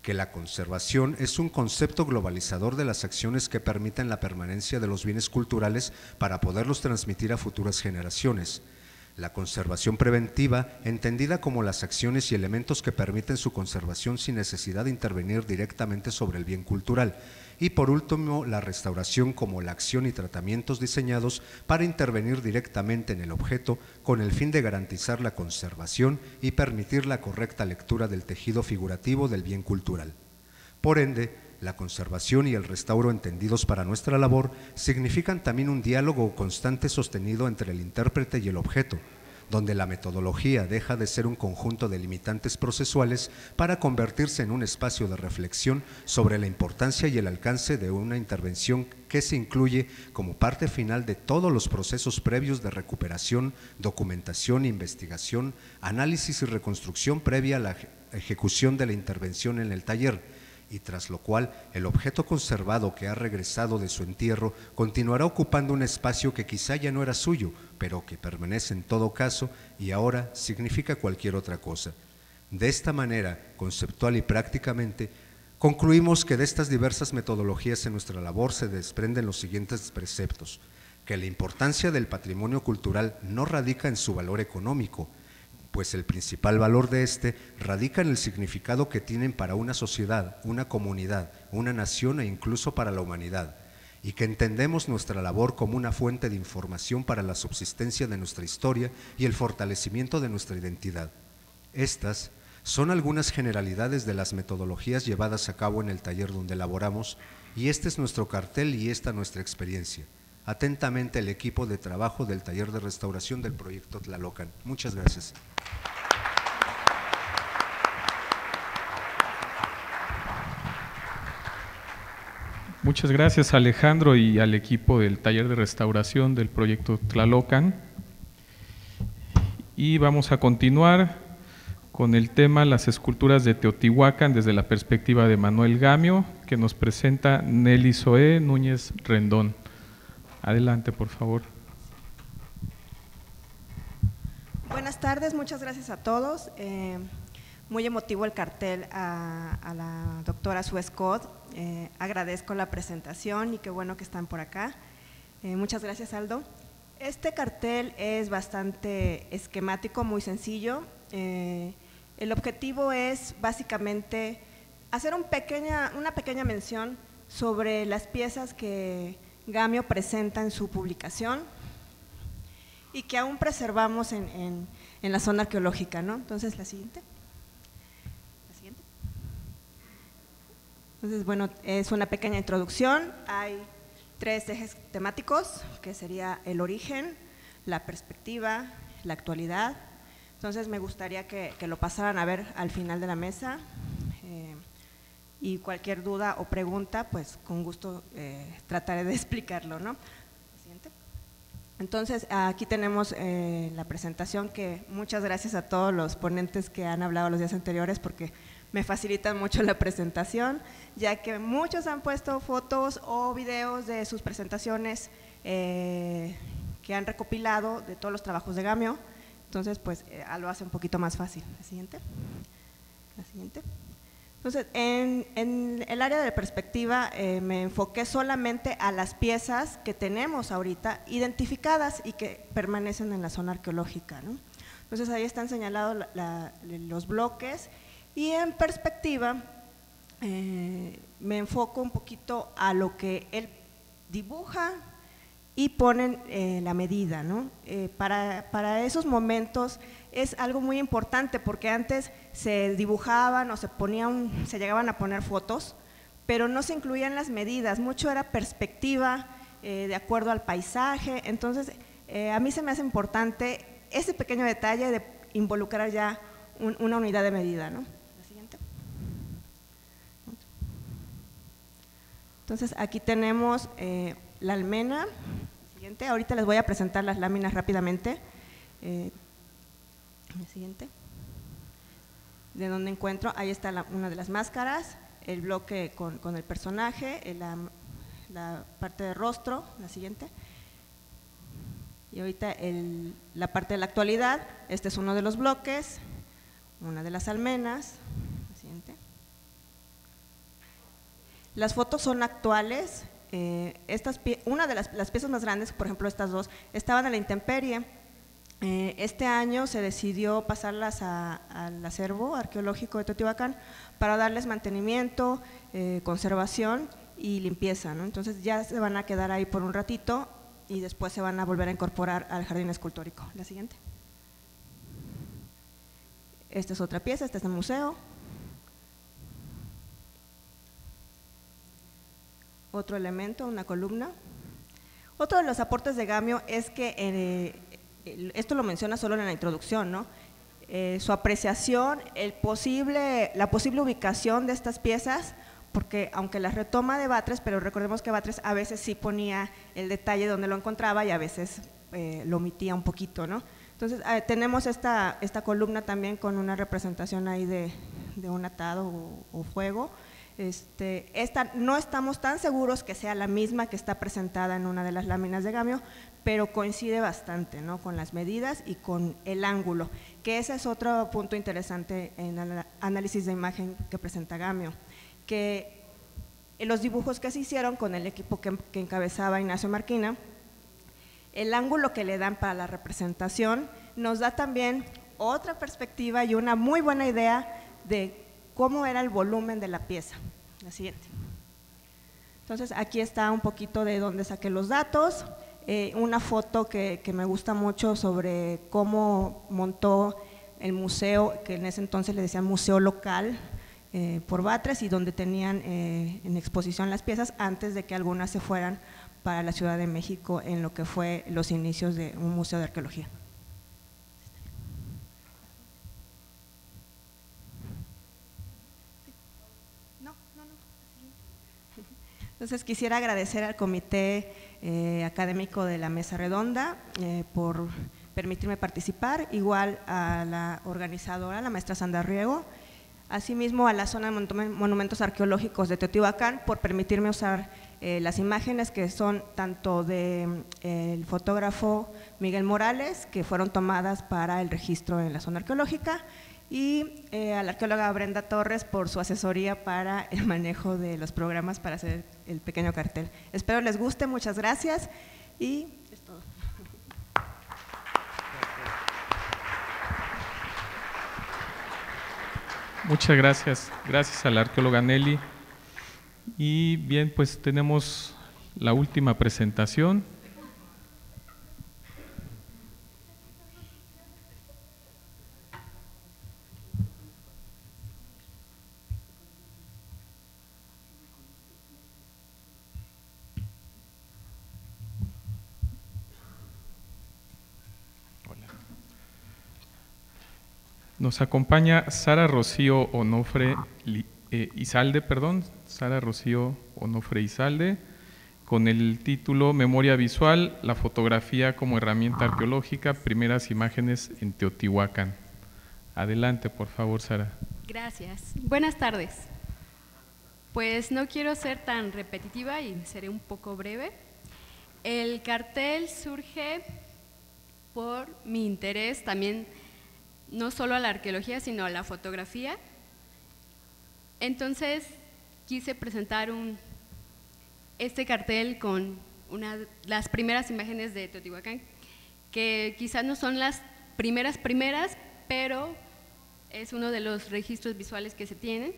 Que la conservación es un concepto globalizador de las acciones que permiten la permanencia de los bienes culturales para poderlos transmitir a futuras generaciones. La conservación preventiva, entendida como las acciones y elementos que permiten su conservación sin necesidad de intervenir directamente sobre el bien cultural. Y por último, la restauración como la acción y tratamientos diseñados para intervenir directamente en el objeto con el fin de garantizar la conservación y permitir la correcta lectura del tejido figurativo del bien cultural. Por ende, la conservación y el restauro entendidos para nuestra labor significan también un diálogo constante sostenido entre el intérprete y el objeto, donde la metodología deja de ser un conjunto de limitantes procesuales para convertirse en un espacio de reflexión sobre la importancia y el alcance de una intervención que se incluye como parte final de todos los procesos previos de recuperación, documentación, investigación, análisis y reconstrucción previa a la ejecución de la intervención en el taller, y tras lo cual el objeto conservado que ha regresado de su entierro continuará ocupando un espacio que quizá ya no era suyo, pero que permanece en todo caso y ahora significa cualquier otra cosa. De esta manera, conceptual y prácticamente, concluimos que de estas diversas metodologías en nuestra labor se desprenden los siguientes preceptos: que la importancia del patrimonio cultural no radica en su valor económico, pues el principal valor de este radica en el significado que tienen para una sociedad, una comunidad, una nación e incluso para la humanidad, y que entendemos nuestra labor como una fuente de información para la subsistencia de nuestra historia y el fortalecimiento de nuestra identidad. Estas son algunas generalidades de las metodologías llevadas a cabo en el taller donde elaboramos, y este es nuestro cartel y esta nuestra experiencia. Atentamente, el equipo de trabajo del taller de restauración del proyecto Tlalocan. Muchas gracias. Muchas gracias, Alejandro, y al equipo del taller de restauración del proyecto Tlalocan. Y vamos a continuar con el tema Las esculturas de Teotihuacán desde la perspectiva de Manuel Gamio, que nos presenta Nelly Zoé Núñez Rendón. Adelante, por favor. Buenas tardes, muchas gracias a todos. Muy emotivo el cartel a la doctora Sue Scott. Agradezco la presentación y qué bueno que están por acá. Muchas gracias, Aldo. Este cartel es bastante esquemático, muy sencillo. El objetivo es básicamente hacer una pequeña mención sobre las piezas que Gamio presenta en su publicación y que aún preservamos en la zona arqueológica, ¿no? Entonces, la siguiente. Entonces, bueno, es una pequeña introducción. Hay 3 ejes temáticos, que sería el origen, la perspectiva, la actualidad. Entonces, me gustaría que lo pasaran a ver al final de la mesa, y cualquier duda o pregunta, pues con gusto trataré de explicarlo, ¿no? Siguiente. Entonces, aquí tenemos la presentación, que muchas gracias a todos los ponentes que han hablado los días anteriores, porque me facilitan mucho la presentación, ya que muchos han puesto fotos o videos de sus presentaciones que han recopilado de todos los trabajos de Gamio. Entonces, pues lo hace un poquito más fácil. La siguiente. La siguiente. Entonces, en el área de perspectiva me enfoqué solamente a las piezas que tenemos ahorita identificadas y que permanecen en la zona arqueológica, ¿no? Entonces, ahí están señalados los bloques, y en perspectiva me enfoco un poquito a lo que él dibuja y ponen la medida, ¿no? Para esos momentos es algo muy importante, porque antes se dibujaban o se llegaban a poner fotos, pero no se incluían las medidas, mucho era perspectiva de acuerdo al paisaje. Entonces, a mí se me hace importante ese pequeño detalle de involucrar ya una unidad de medida, ¿no? La siguiente. Entonces, aquí tenemos la almena. Siguiente. Ahorita les voy a presentar las láminas rápidamente. La siguiente. De donde encuentro, ahí está una de las máscaras, el bloque con el personaje, la parte de rostro. La siguiente. Y ahorita la parte de la actualidad. Este es uno de los bloques, una de las almenas. La siguiente. Las fotos son actuales. Una de las piezas más grandes, por ejemplo estas dos, estaban a la intemperie. Este año se decidió pasarlas al acervo arqueológico de Teotihuacán para darles mantenimiento, conservación y limpieza, ¿no? Entonces ya se van a quedar ahí por un ratito y después se van a volver a incorporar al jardín escultórico. La siguiente. Esta es otra pieza, esta es del museo. Otro elemento, una columna. Otro de los aportes de Gamio es que, esto lo menciona solo en la introducción, ¿no? Su apreciación, la posible ubicación de estas piezas, porque aunque las retoma de Batres, pero recordemos que Batres a veces sí ponía el detalle donde lo encontraba y a veces lo omitía un poquito, ¿no? Entonces, tenemos esta columna también con una representación ahí de un atado o fuego. Esta no estamos tan seguros que sea la misma que está presentada en una de las láminas de Gamio, pero coincide bastante, ¿no? Con las medidas y con el ángulo, que ese es otro punto interesante en el análisis de imagen que presenta Gamio, que en los dibujos que se hicieron con el equipo que encabezaba Ignacio Marquina, el ángulo que le dan para la representación nos da también otra perspectiva y una muy buena idea de cómo era el volumen de la pieza. La siguiente. Entonces, aquí está un poquito de dónde saqué los datos, una foto que me gusta mucho sobre cómo montó el museo, que en ese entonces le decían museo local, por Batres, y donde tenían en exposición las piezas antes de que algunas se fueran para la Ciudad de México en lo que fue los inicios de un museo de arqueología. Entonces quisiera agradecer al comité académico de la Mesa Redonda por permitirme participar, igual a la organizadora, la maestra Sandra Riego, asimismo a la zona de monumentos arqueológicos de Teotihuacán por permitirme usar las imágenes que son tanto del fotógrafo Miguel Morales, que fueron tomadas para el registro en la zona arqueológica, y a la arqueóloga Brenda Torres por su asesoría para el manejo de los programas para hacer el pequeño cartel. Espero les guste, muchas gracias y es todo. Muchas gracias, gracias a la arqueóloga Nelly. Y bien, pues tenemos la última presentación. Nos acompaña Sara Rocío Onofre Izalde, Sara Rocío Onofre Izalde, con el título Memoria visual, la fotografía como herramienta arqueológica, primeras imágenes en Teotihuacán. Adelante, por favor, Sara. Gracias. Buenas tardes. Pues no quiero ser tan repetitiva y seré un poco breve. El cartel surge por mi interés también, no solo a la arqueología, sino a la fotografía. Entonces, quise presentar este cartel con las primeras imágenes de Teotihuacán, que quizás no son las primeras, pero es uno de los registros visuales que se tienen.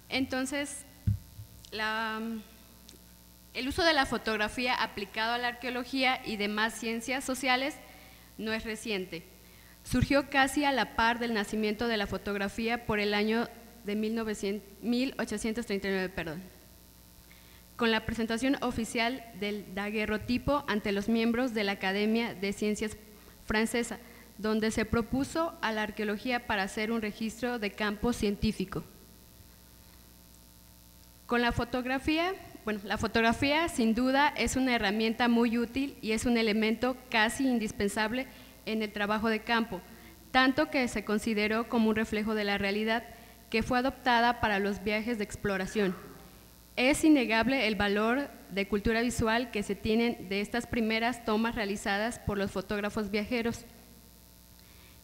Entonces, el uso de la fotografía aplicado a la arqueología y demás ciencias sociales no es reciente. Surgió casi a la par del nacimiento de la fotografía por el año de 1839, con la presentación oficial del daguerrotipo ante los miembros de la Academia de Ciencias Francesa, donde se propuso a la arqueología para hacer un registro de campo científico. Con la fotografía, la fotografía sin duda es una herramienta muy útil y es un elemento casi indispensable en el trabajo de campo, tanto que se consideró como un reflejo de la realidad que fue adoptada para los viajes de exploración. Es innegable el valor de cultura visual que se tienen de estas primeras tomas realizadas por los fotógrafos viajeros,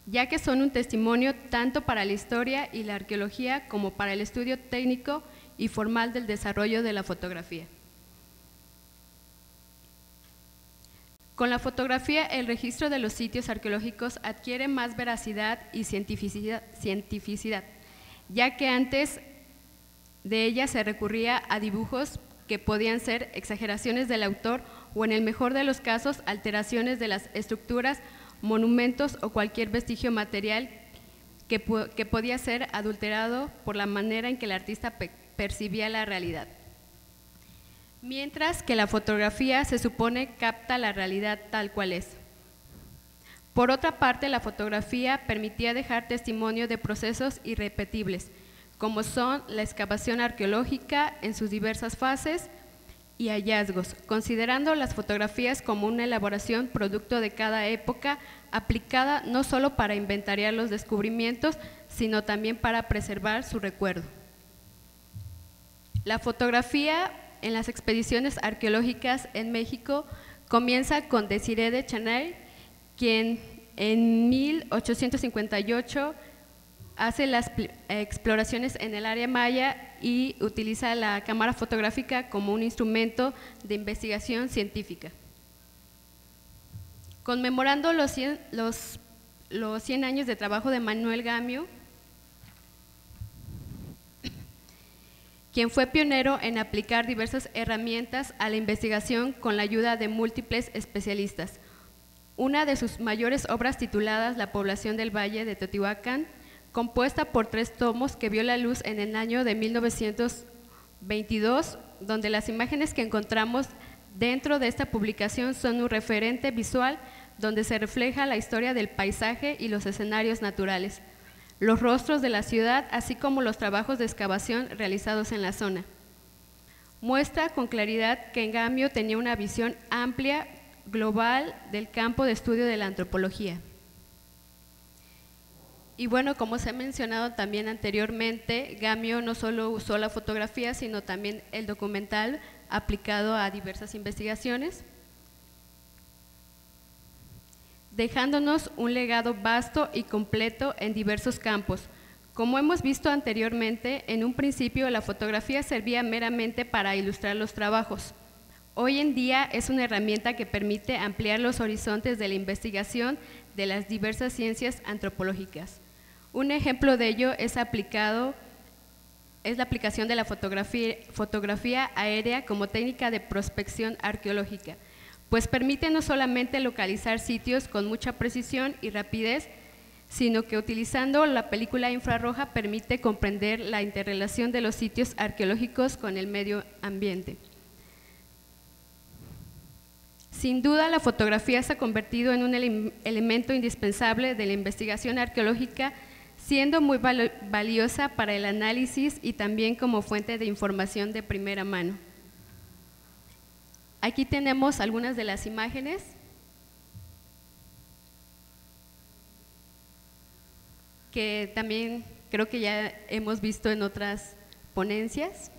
ya que son un testimonio tanto para la historia y la arqueología como para el estudio técnico y formal del desarrollo de la fotografía. Con la fotografía, el registro de los sitios arqueológicos adquiere más veracidad y cientificidad, ya que antes de ella se recurría a dibujos que podían ser exageraciones del autor o, en el mejor de los casos, alteraciones de las estructuras, monumentos o cualquier vestigio material que podía ser adulterado por la manera en que el artista percibía la realidad. Mientras que la fotografía se supone capta la realidad tal cual es. Por otra parte, la fotografía permitía dejar testimonio de procesos irrepetibles, como son la excavación arqueológica en sus diversas fases y hallazgos, considerando las fotografías como una elaboración producto de cada época, aplicada no solo para inventariar los descubrimientos, sino también para preservar su recuerdo. La fotografía en las expediciones arqueológicas en México comienza con Desiré de Chanay, quien en 1858 hace las exploraciones en el área maya y utiliza la cámara fotográfica como un instrumento de investigación científica. Conmemorando los 100 años de trabajo de Manuel Gamio, quien fue pionero en aplicar diversas herramientas a la investigación con la ayuda de múltiples especialistas. Una de sus mayores obras titulada La población del Valle de Teotihuacán, compuesta por 3 tomos que vio la luz en el año de 1922, donde las imágenes que encontramos dentro de esta publicación son un referente visual donde se refleja la historia del paisaje y los escenarios naturales, los rostros de la ciudad, así como los trabajos de excavación realizados en la zona. Muestra con claridad que Gamio tenía una visión amplia, global del campo de estudio de la antropología. Y bueno, como se ha mencionado también anteriormente, Gamio no solo usó la fotografía, sino también el documental aplicado a diversas investigaciones, dejándonos un legado vasto y completo en diversos campos. Como hemos visto anteriormente, en un principio la fotografía servía meramente para ilustrar los trabajos. Hoy en día es una herramienta que permite ampliar los horizontes de la investigación de las diversas ciencias antropológicas. Un ejemplo de ello es la aplicación de la fotografía aérea como técnica de prospección arqueológica, pues permite no solamente localizar sitios con mucha precisión y rapidez, sino que utilizando la película infrarroja permite comprender la interrelación de los sitios arqueológicos con el medio ambiente. Sin duda, la fotografía se ha convertido en un elemento indispensable de la investigación arqueológica, siendo muy valiosa para el análisis y también como fuente de información de primera mano. Aquí tenemos algunas de las imágenes. Que también creo que ya hemos visto en otras ponencias.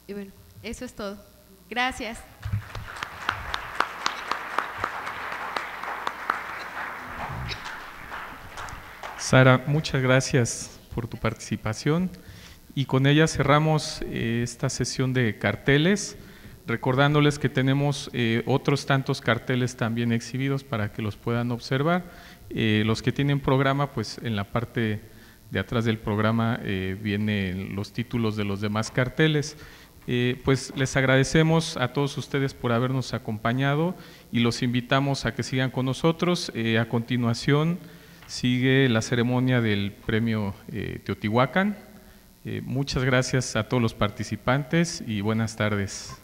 Y bueno, eso es todo. Gracias. Sara, muchas gracias por tu participación y con ella cerramos esta sesión de carteles, recordándoles que tenemos otros tantos carteles también exhibidos para que los puedan observar. Los que tienen programa, pues en la parte de atrás del programa vienen los títulos de los demás carteles. Pues les agradecemos a todos ustedes por habernos acompañado y los invitamos a que sigan con nosotros. A continuación sigue la ceremonia del premio Teotihuacán. Muchas gracias a todos los participantes y buenas tardes.